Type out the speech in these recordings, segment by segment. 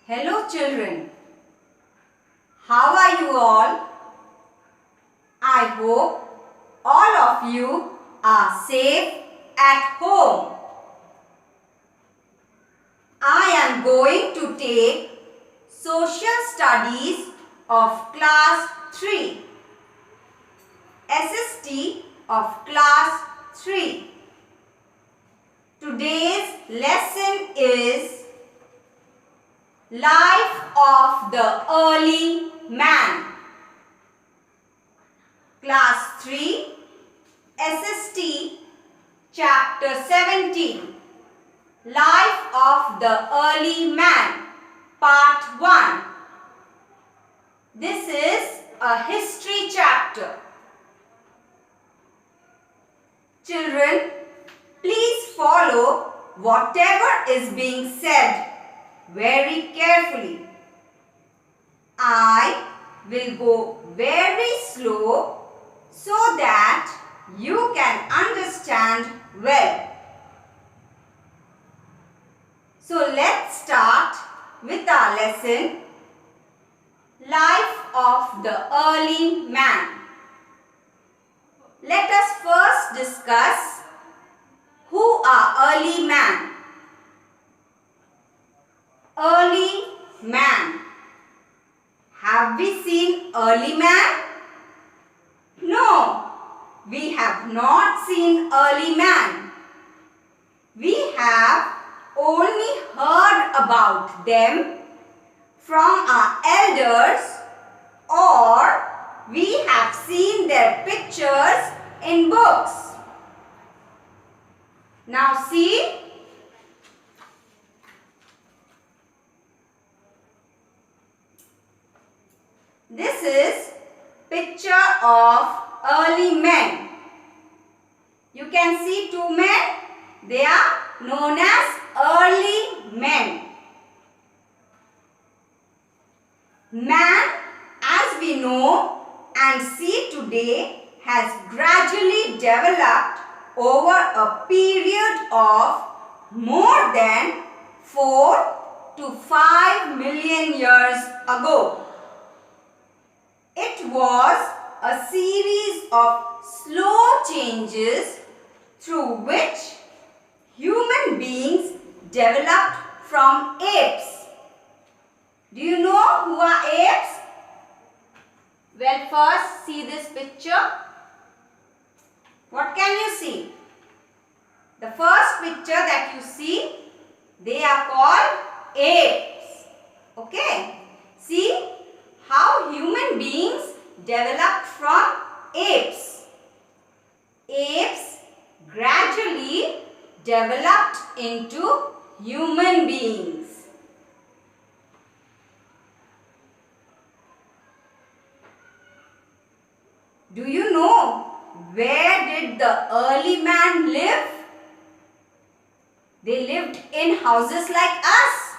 Hello children, how are you all? I hope all of you are safe at home. I am going to take Social Studies of Class 3, SST of Class 3. Today's lesson is Life of the Early Man. Class 3, SST, Chapter 17, Life of the Early Man, Part 1. This is a history chapter. Children, please follow whatever is being said very carefully. I will go very slow so that you can understand well. So let's start with our lesson, Life of the Early Man. Let us first discuss who are early man. Early man. Have we seen early man? No, we have not seen early man. We have only heard about them from our elders, or we have seen their pictures in books. Now see, this is picture of early men. You can see two men. They are known as early men. Man, as we know and see today, has gradually developed over a period of more than 4 to 5 million years ago. It was a series of slow changes through which human beings developed from apes. Do you know who are apes? Well, first see this picture. What can you see? The first picture that you see, they are called apes. Okay? See how human beings developed from apes. Apes gradually developed into human beings. Do you know where did the early man live? They lived in houses like us?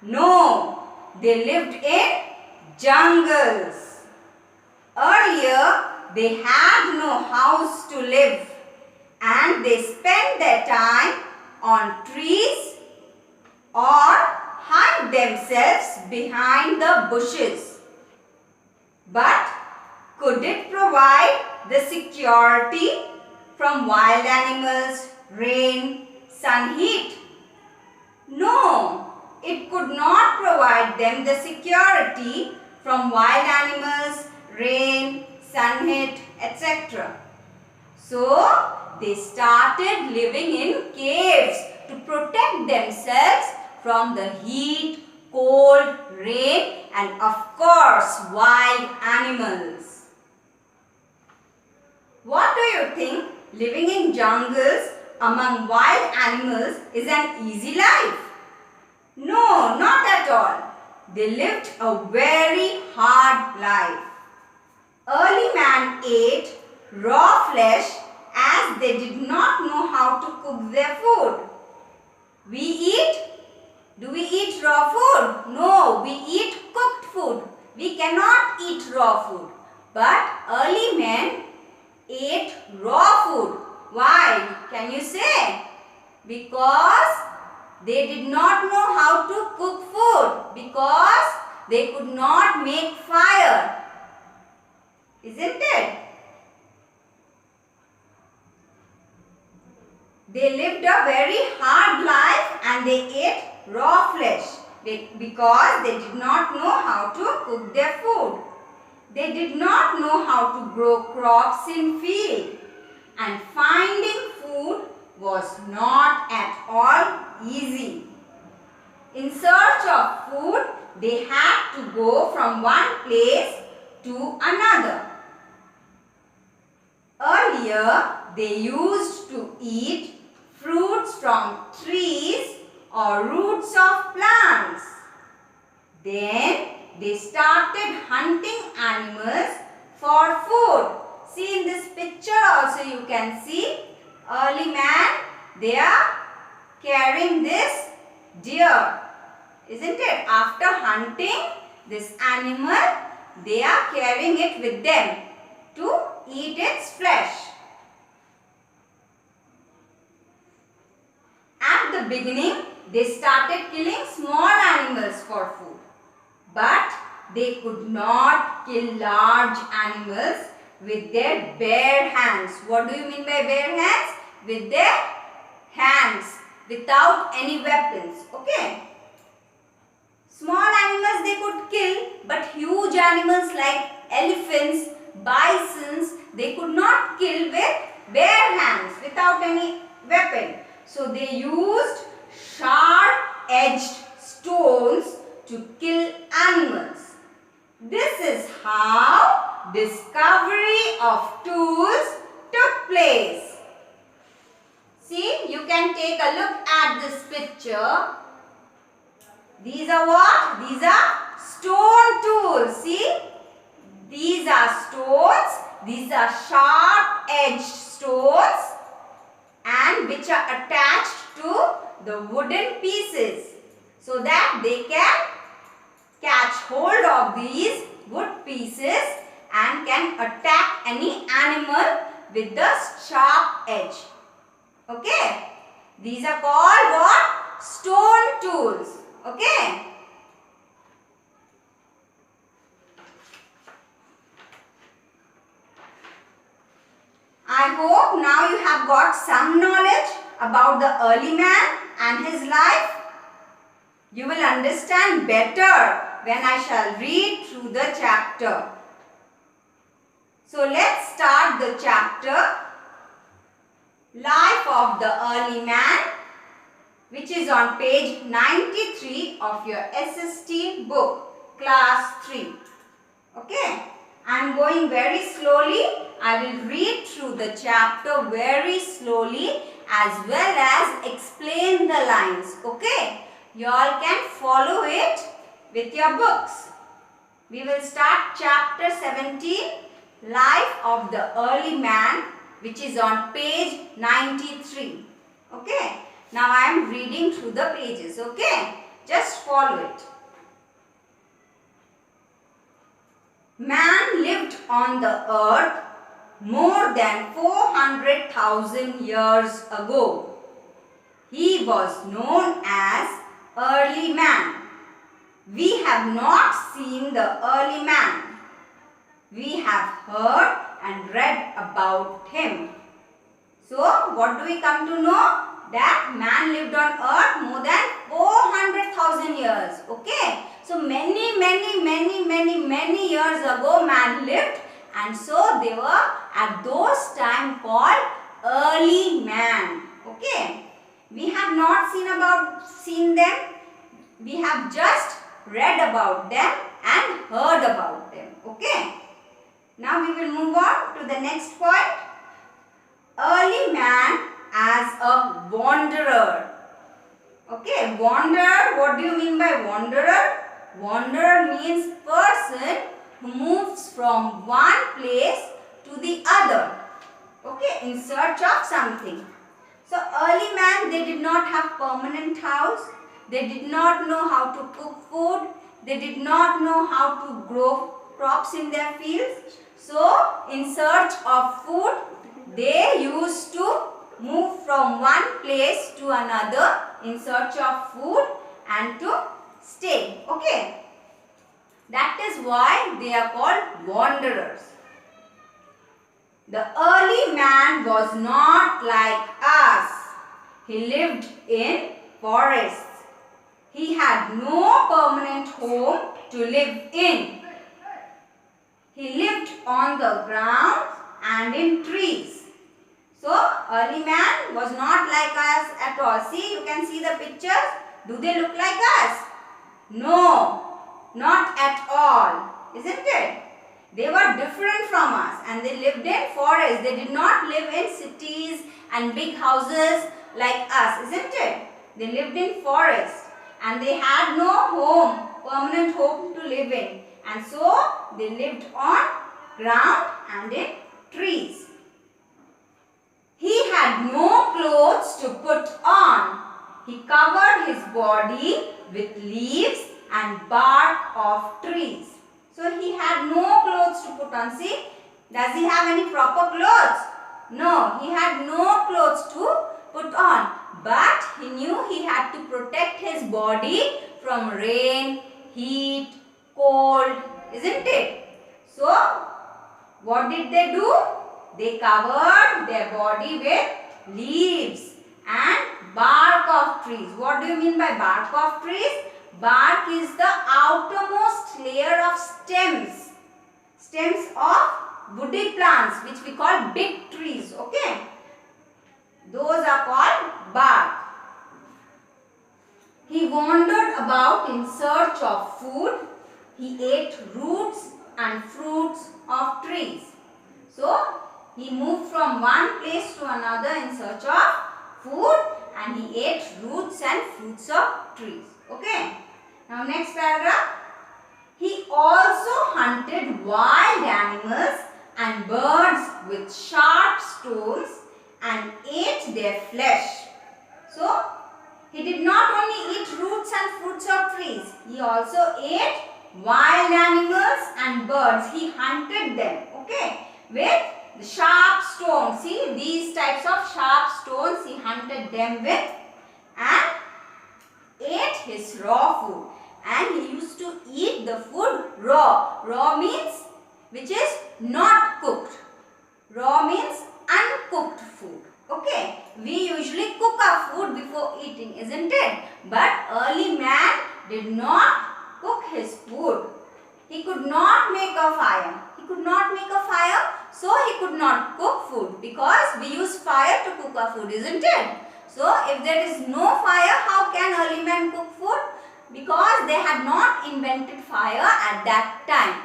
No, they lived in jungles. Earlier, they had no house to live and they spent their time on trees or hide themselves behind the bushes. But could it provide the security from wild animals, rain, sun, heat? No, it could not provide them the security from wild animals, rain, sun, heat, etc. So, they started living in caves to protect themselves from the heat, cold, rain and of course wild animals. What do you think? Living in jungles among wild animals is an easy life? No, not at all. They lived a very hard life. Early man ate raw flesh as they did not know how to cook their food. Do we eat raw food? No, we eat cooked food. We cannot eat raw food. But early men ate raw food. Why? Can you say? Because they did not know how to cook food. Because they could not make fire. Isn't it? They lived a very hard life and they ate raw flesh because they did not know how to cook their food. They did not know how to grow crops in field, and finding food was not at all easy. In search of food, they had to go from one place to another. Earlier, they used to eat fruits from trees or roots of plants. Then they started hunting animals for food. See, in this picture also you can see early man, they are carrying this deer. Isn't it? After hunting this animal, they are carrying it with them to eat its flesh. At the beginning, they started killing small animals for food. But they could not kill large animals with their bare hands. What do you mean by bare hands? With their hands, without any weapons. Okay. Small animals they could kill, but huge animals like elephants, bisons, they could not kill with bare hands, without any weapon. So they used sharp-edged stones to kill animals. This is how discovery of tools took place. See, you can take a look at this picture. These are what? These are stone tools. See, these are stones. These are sharp-edged stones and which are attached to the wooden pieces so that they can catch hold of these wood pieces and can attack any animal with the sharp edge. Okay. These are called what? Stone tools. Okay. I hope now you have got some knowledge about the early man and his life. You will understand better when I shall read through the chapter. So let's start the chapter Life of the Early Man, which is on page 93 of your SST book, class 3. Okay. I am going very slowly. I will read through the chapter very slowly as well as explain the lines. Okay. You all can follow it with your books. We will start chapter 17, Life of the Early Man, which is on page 93. Okay. Now I am reading through the pages. Okay. Just follow it. Man lived on the earth more than 400,000 years ago. He was known as early man. We have not seen the early man. We have heard and read about him. So, what do we come to know? That man lived on earth more than 400,000 years. Okay. So, many years ago man lived, and so they were at those time called early man. Okay. We have not seen them. We have just read about them and heard about them. Okay. Now we will move on to the next point. Early man as a wanderer. Okay, wanderer, what do you mean by wanderer? Wanderer means person who moves from one place to the other. Okay, in search of something. So early man, they did not have permanent house. They did not know how to cook food. They did not know how to grow crops in their fields. So in search of food, they used to move from one place to another in search of food and to stay. Okay. That is why they are called wanderers. The early man was not like us. He lived in forests. He had no permanent home to live in. He lived on the ground and in trees. So, early man was not like us at all. See, you can see the pictures. Do they look like us? No, not at all. Isn't it? They were different from us and they lived in forests. They did not live in cities and big houses like us, isn't it? They lived in forests and they had no home, permanent home to live in. And so, they lived on ground and in trees. He had no clothes to put on. He covered his body with leaves and bark of trees. So he had no clothes to put on. See, does he have any proper clothes? No, he had no clothes to put on. But he knew he had to protect his body from rain, heat, cold, isn't it? So, what did they do? They covered their body with leaves and bark of trees. What do you mean by bark of trees? Bark is the outermost layer of stems. Stems of woody plants which we call big trees. Okay. Those are called bark. He wandered about in search of food. He ate roots and fruits of trees. So, he moved from one place to another in search of food and he ate roots and fruits of trees. Okay. Now next paragraph. He also hunted wild animals and birds with sharp stones and ate their flesh. So, he did not only eat roots and fruits of trees. He also ate wild animals and birds. He hunted them. Okay. With the sharp stones. See, these types of sharp stones he hunted them with and ate his raw food. And he used to eat the food raw. Raw means which is not cooked. Raw means uncooked food. Okay. We usually cook our food before eating, isn't it? But early man did not cook his food. He could not make a fire. He could not make a fire, so he could not cook food because we use fire to cook our food, isn't it? So, if there is no fire, how can early man cook food? Because they had not invented fire at that time.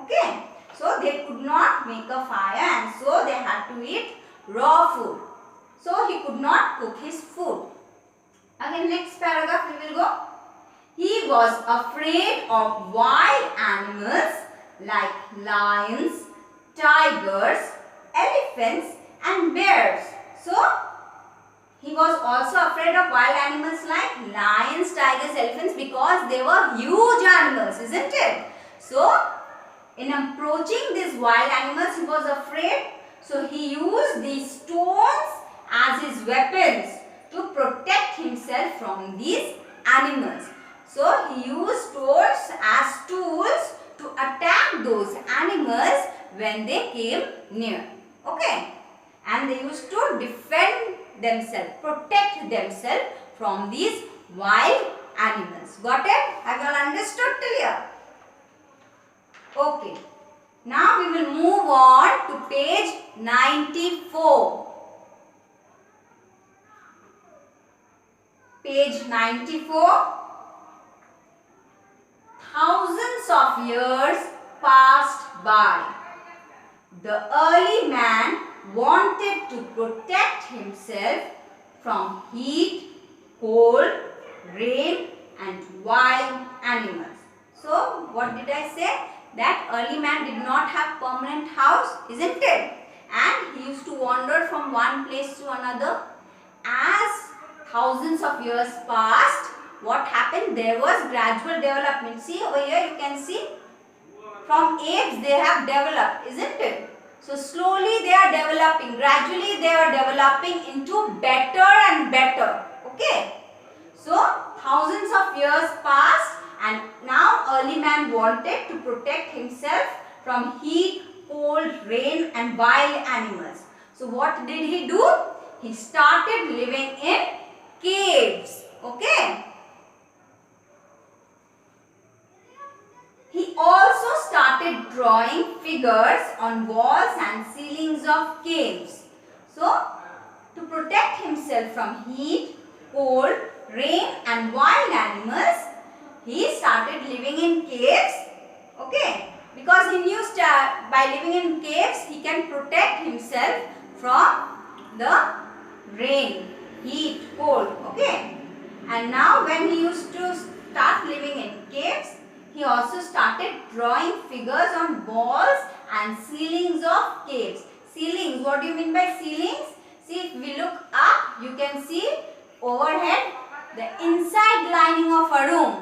Okay. So, they could not make a fire and so they had to eat raw food. So, he could not cook his food. Again, next paragraph we will go. He was afraid of wild animals like lions, tigers, elephants and bears. So, he was also afraid of wild animals like lions, tigers, elephants because they were huge animals, isn't it? So, in approaching these wild animals, he was afraid. So, he used these stones as his weapons to protect himself from these animals. So, he used stones as tools to attack those animals when they came near. Okay. And they used to defend themselves, protect themselves from these wild animals. Got it? Have you all understood till here? Okay. Now we will move on to page 94. Page 94. Thousands of years passed by. The early man wanted to protect himself from heat, cold, rain and wild animals. So, what did I say? That early man did not have permanent house, isn't it? And he used to wander from one place to another. As thousands of years passed, what happened? There was gradual development. See over here you can see from apes they have developed, isn't it? So slowly they are developing, gradually they are developing into better and better. Okay. So thousands of years passed and now early man wanted to protect himself from heat, cold, rain and wild animals. So what did he do? He started living in caves. Okay. He also started drawing figures on walls and ceilings of caves. So, to protect himself from heat, cold, rain and wild animals, he started living in caves. Okay. Because he knew by living in caves, he can protect himself from the rain, heat, cold. Okay. And now when he used to start living in caves, he also started drawing figures on walls and ceilings of caves. Ceilings, what do you mean by ceilings? See, if we look up, you can see overhead the inside lining of a room.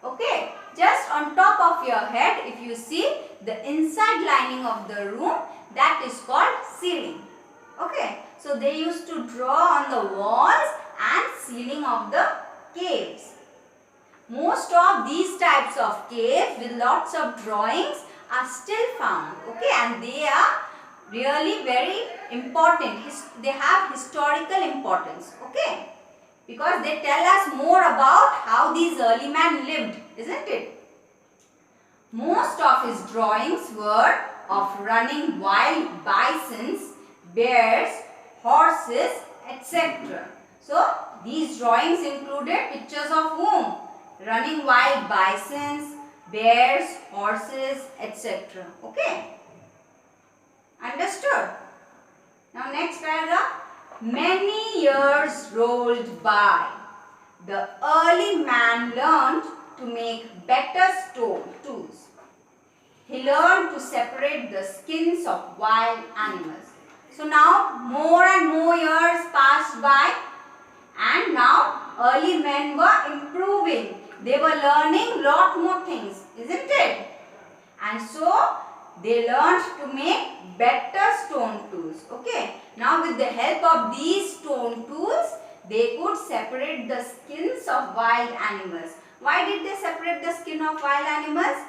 Okay, just on top of your head, if you see the inside lining of the room, that is called ceiling. Okay, so they used to draw on the walls and ceiling of the caves. Most of these types of caves with lots of drawings are still found. Okay, and they are really very important. They have historical importance. Okay, because they tell us more about how these early men lived, isn't it? Most of his drawings were of running wild bisons, bears, horses, etc. So, these drawings included pictures of whom? Running wild bisons, bears, horses, etc. Okay? Understood? Now, next paragraph. Many years rolled by. The early man learned to make better stone tools. He learned to separate the skins of wild animals. So now more and more years passed by and now early men were improving. They were learning lot more things, isn't it? And so they learned to make better stone tools. Okay. Now with the help of these stone tools, they could separate the skins of wild animals. Why did they separate the skin of wild animals?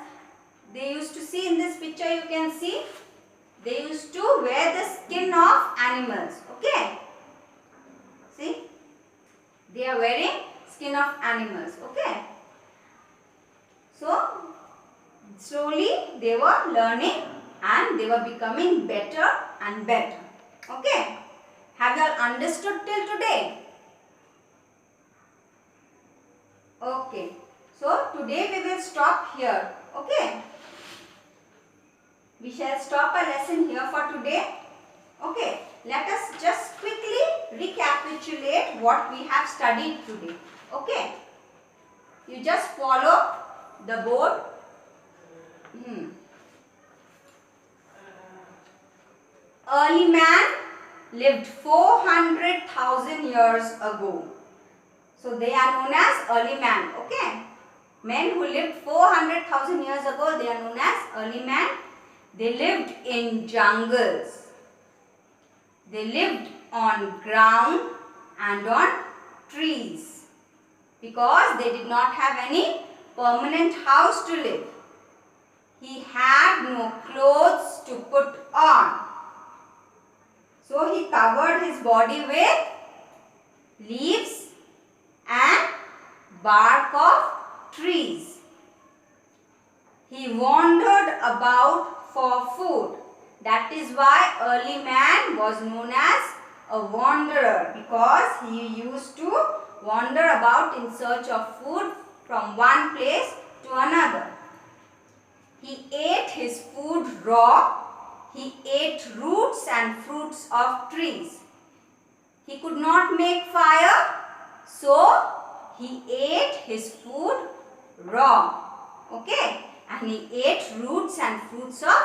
They used to see in this picture, you can see, they used to wear the skin of animals. Okay. See, they are wearing skin of animals. Okay. So, slowly they were learning and they were becoming better and better. Okay. Have you all understood till today? Okay. So, today we will stop here. Okay. We shall stop our lesson here for today. Okay. Let us just quickly recapitulate what we have studied today. Okay. You just follow the board. Early man lived 400,000 years ago. So they are known as early man. Okay. Men who lived 400,000 years ago, they are known as early man. They lived in jungles. They lived on ground and on trees because they did not have any permanent house to live. He had no clothes to put on. So he covered his body with leaves and bark of trees. He wandered about for food. That is why early man was known as a wanderer, because he used to wander about in search of food from one place to another. He ate his food raw. He ate roots and fruits of trees. He could not make fire, so he ate his food raw. Okay, and he ate roots and fruits of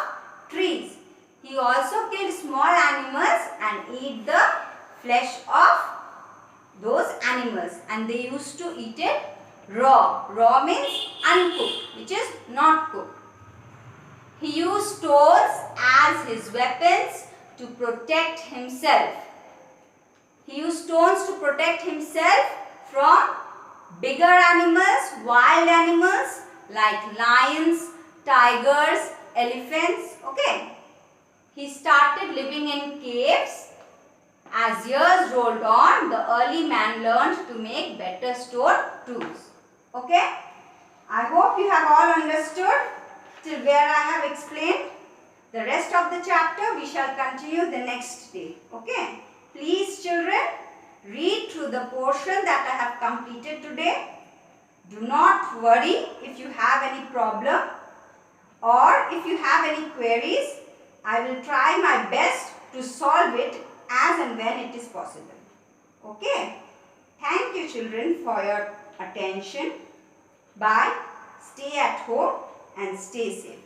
trees. He also killed small animals and ate the flesh of those animals, and they used to eat it raw. Raw means uncooked, which is not cooked. He used stones as his weapons to protect himself. He used stones to protect himself from bigger animals, wild animals like lions, tigers, elephants. Okay. He started living in caves. As years rolled on, the early man learned to make better stone tools. Okay. I hope you have all understood till where I have explained. The rest of the chapter we shall continue the next day. Okay. Please children, read through the portion that I have completed today. Do not worry if you have any problem or if you have any queries. I will try my best to solve it as and when it is possible. Okay. Thank you children for your attention. Bye. Stay at home and stay safe.